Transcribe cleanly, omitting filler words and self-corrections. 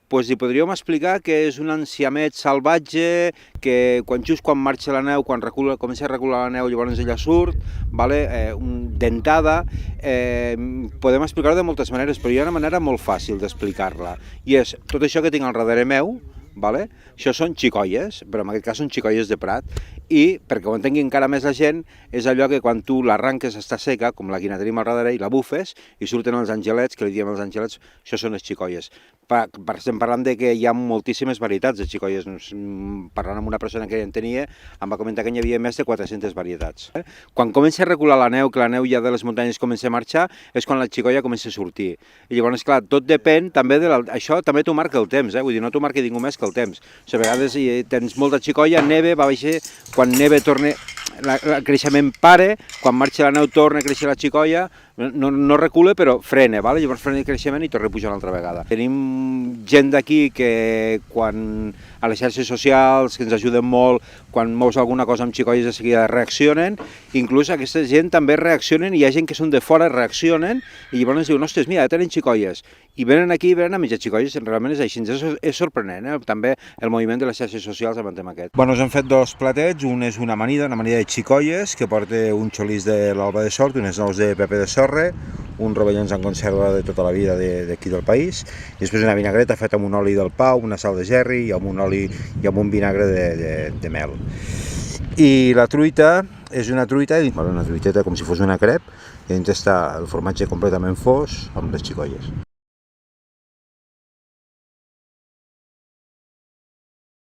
Doncs li podríem explicar que és un enciamet salvatge que just quan marxa la neu, quan comença a recular la neu, llavors ella surt, vale? Dentada. Podem explicar-ho de moltes maneres, però hi ha una manera molt fàcil d'explicar-la. I és tot això que tinc al darrere meu, vale? Això són xicoies, però en aquest cas són xicoies de prat, i perquè ho entengui encara més la gent, és allò que quan tu l'arranques està seca, com la que tenim al darrere, i la bufes, i surten els angelets, que li diem els angelets, això són les xicoies. Estem parlant de que hi ha moltíssimes varietats de xicoies. Parlant amb una persona que en tenia, em va comentar que hi havia més de 400 varietats. Quan comença a recular la neu, que la neu ja de les muntanyes comença a marxar, és quan la xicoia comença a sortir. I llavors, clar, tot depèn també de això també t'ho marca el temps, vull dir, no t'ho marca ningú més que el temps. A vegades tens molta xicoia, neve, va baixar, quan neve torna, el creixement para, quan marxa la neu torna a créixer la xicoia, no recula però frena, llavors frena el creixement i torna a pujar una altra vegada. Tenim gent d'aquí que quan a les xarxes socials, que ens ajuden molt, quan mous alguna cosa amb xicoies de seguida reaccionen, inclús aquesta gent també reaccionen, i hi ha gent que són de fora, reaccionen, i llavors ens diuen, ostres, mira, tenen xicoies, i venen aquí, venen a menjar xicoies, realment és així, és sorprenent, també el moviment de les xarxes socials amb el tema aquest. Bueno, us hem fet dos platets, un és una amanida de xicoies, que porta un xolís de l'Alba de Sort, unes nous de pepe de sorra, uns rovellons en conserva de tota la vida d'aquí del país, i després una vinagreta feta amb un oli del Pau, una sal de gerri i amb un oli i amb un vinagre de mel. I la truita és una truiteta com si fos una crep, i dins està el formatge completament fos amb les xicoies.